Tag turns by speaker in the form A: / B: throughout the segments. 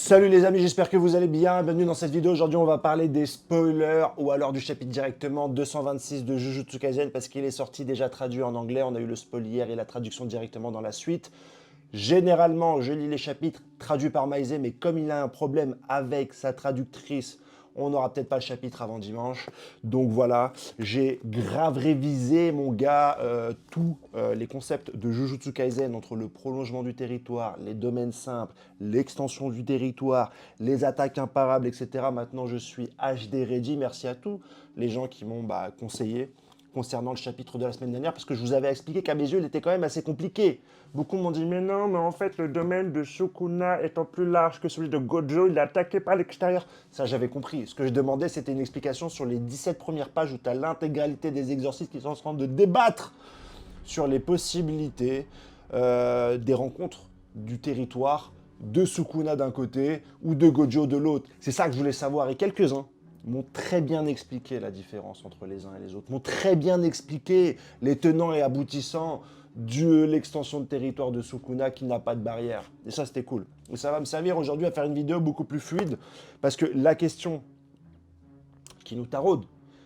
A: Salut les amis, j'espère que vous allez bien. Bienvenue dans cette vidéo. Aujourd'hui, on va parler des spoilers ou alors du chapitre directement 226 de Jujutsu Kaisen parce qu'il est sorti déjà traduit en anglais. On a eu le spoil hier et la traduction directement dans la suite. Généralement, je lis les chapitres traduits par Maïzé, mais comme il a un problème avec sa traductrice, on n'aura peut-être pas le chapitre avant dimanche. Donc voilà, j'ai grave révisé, mon gars, tous les concepts de Jujutsu Kaisen entre le prolongement du territoire, les domaines simples, l'extension du territoire, les attaques imparables, etc. Maintenant, je suis HD ready. Merci à tous les gens qui m'ont conseillé concernant le chapitre de la semaine dernière, parce que je vous avais expliqué qu'à mes yeux, il était quand même assez compliqué. Beaucoup m'ont dit, mais non, mais en fait, le domaine de Sukuna étant plus large que celui de Gojo, il est attaqué par l'extérieur. Ça, j'avais compris. Ce que je demandais, c'était une explication sur les 17 premières pages où tu as l'intégralité des exorcistes qui sont en train de débattre sur les possibilités des rencontres du territoire de Sukuna d'un côté ou de Gojo de l'autre. C'est ça que je voulais savoir. Et quelques-uns m'ont très bien expliqué la différence entre les uns et les autres, m'ont très bien expliqué les tenants et aboutissants de l'extension de territoire de Sukuna qui n'a pas de barrière. Et ça, c'était cool. Et ça va me servir aujourd'hui à faire une vidéo beaucoup plus fluide, parce que la question qui nous taraude,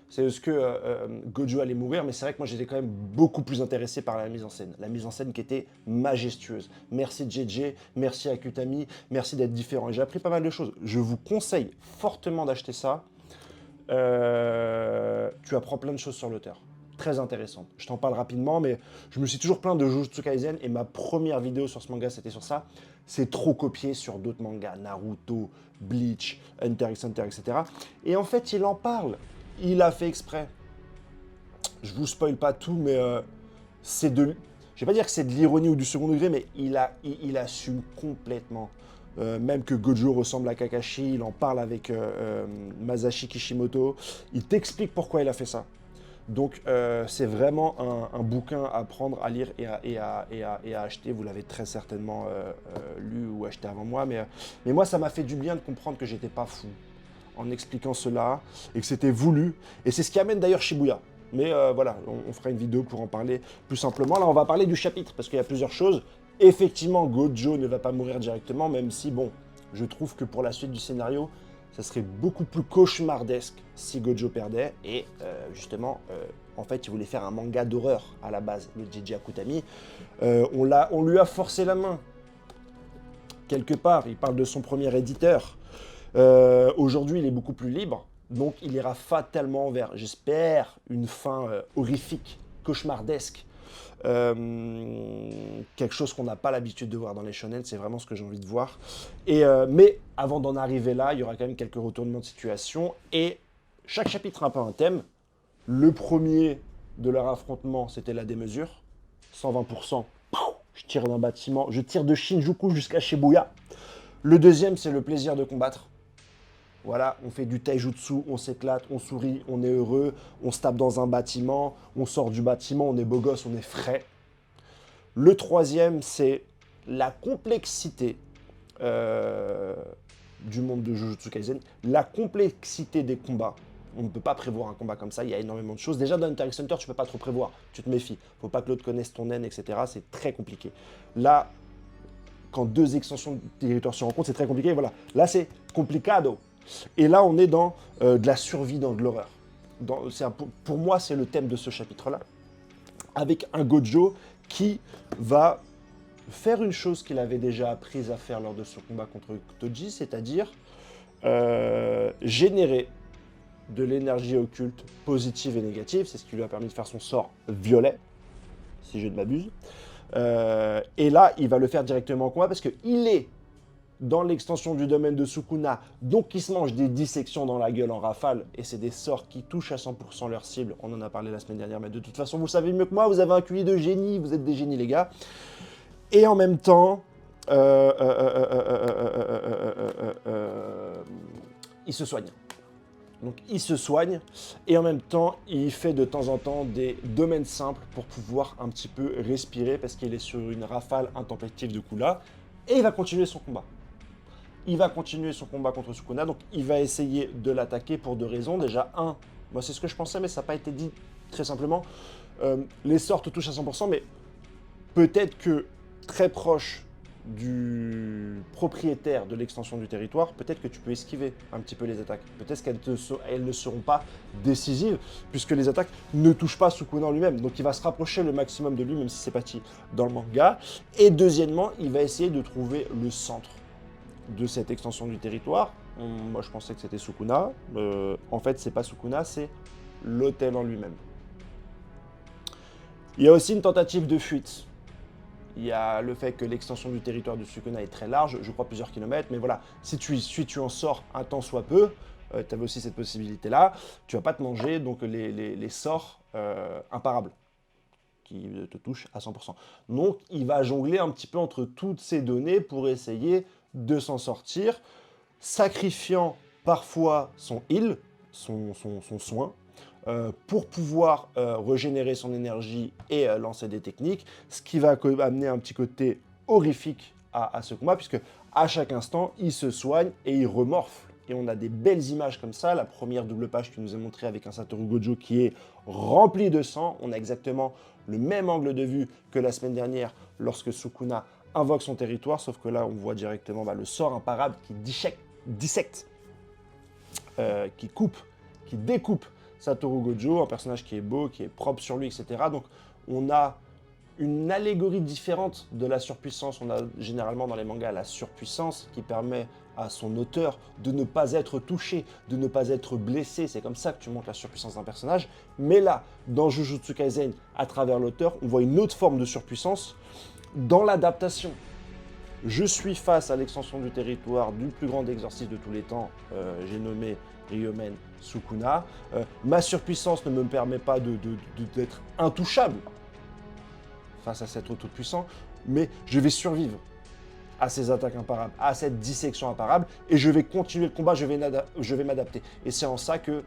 A: c'est est-ce que Gojo allait mourir, mais c'est vrai que moi j'étais quand même beaucoup plus intéressé par la mise en scène. La mise en scène qui était majestueuse. Merci JJ, merci Akutami, merci d'être différent. Et j'ai appris pas mal de choses. Je vous conseille fortement d'acheter ça. Tu apprends plein de choses sur l'auteur. Très intéressant. Je t'en parle rapidement, mais je me suis toujours plaint de Jujutsu Kaisen et ma première vidéo sur ce manga, c'était sur ça. C'est trop copié sur d'autres mangas, Naruto, Bleach, Hunter x Hunter, etc. Et en fait, il en parle. Il a fait exprès. Je vous spoil pas tout, mais c'est de... Je vais pas dire que c'est de l'ironie ou du second degré, mais il assume complètement. Même que Gojo ressemble à Kakashi, il en parle avec Masashi Kishimoto. Il t'explique pourquoi il a fait ça. Donc c'est vraiment un bouquin à prendre, à lire et à acheter. Vous l'avez très certainement lu ou acheté avant moi. Mais moi, ça m'a fait du bien de comprendre que j'étais pas fou en expliquant cela et que c'était voulu. Et c'est ce qui amène d'ailleurs Shibuya. Mais voilà, on fera une vidéo pour en parler plus simplement. Là, on va parler du chapitre parce qu'il y a plusieurs choses. Effectivement, Gojo ne va pas mourir directement, même si, bon, je trouve que pour la suite du scénario, ça serait beaucoup plus cauchemardesque si Gojo perdait. Et justement, en fait, il voulait faire un manga d'horreur à la base, le JJ Akutami. On lui a forcé la main. Quelque part, il parle de son premier éditeur. Aujourd'hui, il est beaucoup plus libre. Donc, il ira fatalement vers, j'espère, une fin horrifique, cauchemardesque. Quelque chose qu'on n'a pas l'habitude de voir dans les shonen, c'est vraiment ce que j'ai envie de voir. Mais avant d'en arriver là, il y aura quand même quelques retournements de situation. Et chaque chapitre a un peu un thème. Le premier de leur affrontement, c'était la démesure. 120%, je tire d'un bâtiment, je tire de Shinjuku jusqu'à Shibuya. Le deuxième, c'est le plaisir de combattre. Voilà, on fait du taijutsu, on s'éclate, on sourit, on est heureux, on se tape dans un bâtiment, on sort du bâtiment, on est beau gosse, on est frais. Le troisième, c'est la complexité du monde de Jujutsu Kaisen, la complexité des combats. On ne peut pas prévoir un combat comme ça, il y a énormément de choses. Déjà, dans Hunter x Hunter, tu ne peux pas trop prévoir, tu te méfies. Faut pas que l'autre connaisse ton naine, etc. C'est très compliqué. Là, quand deux extensions de territoire se rencontrent, c'est très compliqué. Voilà. Là, c'est complicado. Et là, on est dans de la survie, dans de l'horreur. Pour moi, c'est le thème de ce chapitre-là. Avec un Gojo qui va faire une chose qu'il avait déjà apprise à faire lors de son combat contre Toji, c'est-à-dire générer de l'énergie occulte positive et négative. C'est ce qui lui a permis de faire son sort violet, si je ne m'abuse. Et là, il va le faire directement en combat parce qu'il est dans l'extension du domaine de Sukuna, donc ils se mangent des dissections dans la gueule en rafale, et c'est des sorts qui touchent à 100% leur cible. On en a parlé la semaine dernière, mais de toute façon, vous savez mieux que moi, vous avez un QI de génie, vous êtes des génies, les gars. Et en même temps, il se soigne. Donc il se soigne, et en même temps, il fait de temps en temps des domaines simples pour pouvoir un petit peu respirer, parce qu'il est sur une rafale intempestive de coups là, et il va continuer son combat. Il va continuer son combat contre Sukuna, donc il va essayer de l'attaquer pour deux raisons. Déjà, un, moi c'est ce que je pensais, mais ça n'a pas été dit très simplement. Les sorts te touchent à 100%, mais peut-être que très proche du propriétaire de l'extension du territoire, peut-être que tu peux esquiver un petit peu les attaques. Peut-être qu'elles ne seront pas décisives, puisque les attaques ne touchent pas Sukuna en lui-même. Donc il va se rapprocher le maximum de lui, même si c'est parti dans le manga. Et deuxièmement, il va essayer de trouver le centre de cette extension du territoire. Moi, je pensais que c'était Sukuna. En fait, c'est pas Sukuna, c'est l'hôtel en lui-même. Il y a aussi une tentative de fuite. Il y a le fait que l'extension du territoire de Sukuna est très large, je crois plusieurs kilomètres, mais voilà, si tu en sors un temps soit peu, tu avais aussi cette possibilité-là, tu vas pas te manger donc les sorts imparables qui te touchent à 100%. Donc il va jongler un petit peu entre toutes ces données pour essayer de s'en sortir, sacrifiant parfois son heal, son soin, pour pouvoir régénérer son énergie et lancer des techniques, ce qui va amener un petit côté horrifique à ce combat, puisque à chaque instant, il se soigne et il remorfle. Et on a des belles images comme ça. La première double page qui nous est montrée avec un Satoru Gojo qui est rempli de sang. On a exactement le même angle de vue que la semaine dernière lorsque Sukuna invoque son territoire, sauf que là, on voit directement le sort imparable qui dissecte, qui coupe, qui découpe Satoru Gojo, un personnage qui est beau, qui est propre sur lui, etc. Donc on a une allégorie différente de la surpuissance. On a généralement dans les mangas la surpuissance qui permet à son auteur de ne pas être touché, de ne pas être blessé. C'est comme ça que tu montres la surpuissance d'un personnage. Mais là, dans Jujutsu Kaisen, à travers l'auteur, on voit une autre forme de surpuissance dans l'adaptation. Je suis face à l'extension du territoire du plus grand exorciste de tous les temps, j'ai nommé Ryomen Sukuna. Ma surpuissance ne me permet pas d'être intouchable face à cet autre tout-puissant, mais je vais survivre à ces attaques imparables, à cette dissection imparable, et je vais continuer le combat, je vais m'adapter. Et c'est en ça que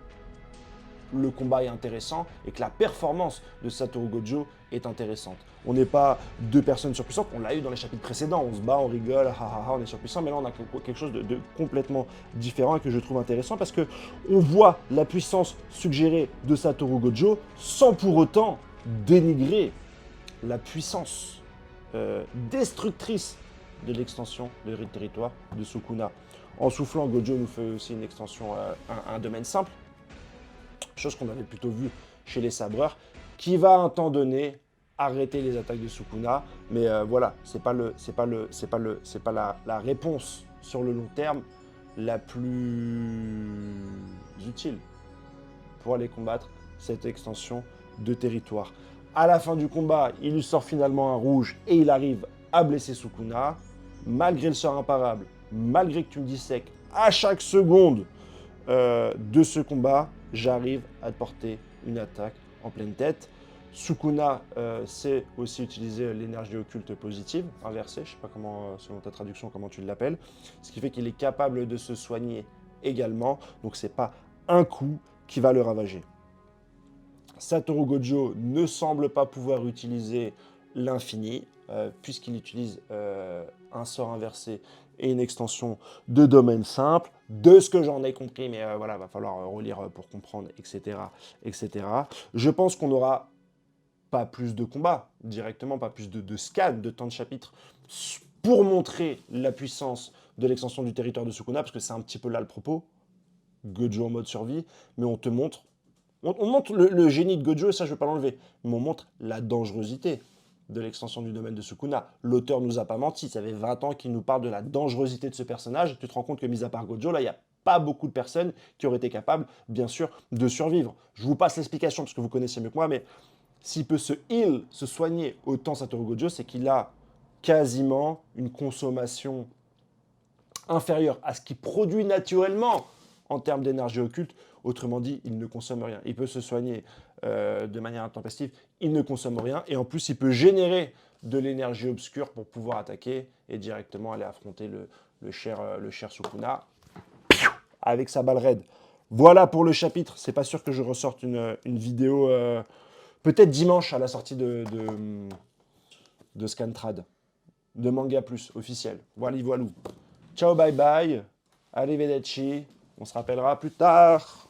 A: le combat est intéressant et que la performance de Satoru Gojo est intéressante. On n'est pas deux personnes surpuissantes, on l'a eu dans les chapitres précédents, on se bat, on rigole, on est surpuissant, mais là on a quelque chose de complètement différent et que je trouve intéressant parce que on voit la puissance suggérée de Satoru Gojo sans pour autant dénigrer la puissance destructrice de l'extension de territoire de Sukuna. En soufflant, Gojo nous fait aussi une extension, un domaine simple, chose qu'on avait plutôt vu chez les sabreurs, qui va à un temps donné arrêter les attaques de Sukuna, mais voilà, c'est pas la réponse sur le long terme la plus utile pour aller combattre cette extension de territoire. À la fin du combat, il lui sort finalement un rouge et il arrive à blesser Sukuna, malgré le sort imparable, malgré que tu me dissèques à chaque seconde de ce combat, j'arrive à te porter une attaque en pleine tête. Sukuna sait aussi utiliser l'énergie occulte positive, inversée, je ne sais pas comment, selon ta traduction, comment tu l'appelles, ce qui fait qu'il est capable de se soigner également, donc c'est pas un coup qui va le ravager. Satoru Gojo ne semble pas pouvoir utiliser l'infini, puisqu'il utilise un sort inversé et une extension de domaine simple, de ce que j'en ai compris, mais voilà, va falloir relire pour comprendre, etc., etc. Je pense qu'on n'aura pas plus de combats directement, pas plus de scans, de temps de chapitres, pour montrer la puissance de l'extension du territoire de Sukuna, parce que c'est un petit peu là le propos, Gojo en mode survie, mais on te montre, on montre le génie de Gojo, et ça je ne vais pas l'enlever, mais on montre la dangerosité de l'extension du domaine de Sukuna. L'auteur nous a pas menti, ça fait 20 ans qu'il nous parle de la dangerosité de ce personnage, tu te rends compte que mis à part Gojo, là il n'y a pas beaucoup de personnes qui auraient été capables, bien sûr, de survivre. Je vous passe l'explication parce que vous connaissez mieux que moi, mais s'il peut se heal, se soigner autant Satoru Gojo, c'est qu'il a quasiment une consommation inférieure à ce qu'il produit naturellement en termes d'énergie occulte. Autrement dit, il ne consomme rien. Il peut se soigner de manière intempestive, il ne consomme rien. Et en plus, il peut générer de l'énergie obscure pour pouvoir attaquer et directement aller affronter le cher Sukuna avec sa balle raide. Voilà pour le chapitre. C'est pas sûr que je ressorte une vidéo, peut-être dimanche à la sortie de Scantrad, de Manga Plus officiel. Voilà, voilà. Ciao, bye bye. Arrivederci. On se rappellera plus tard.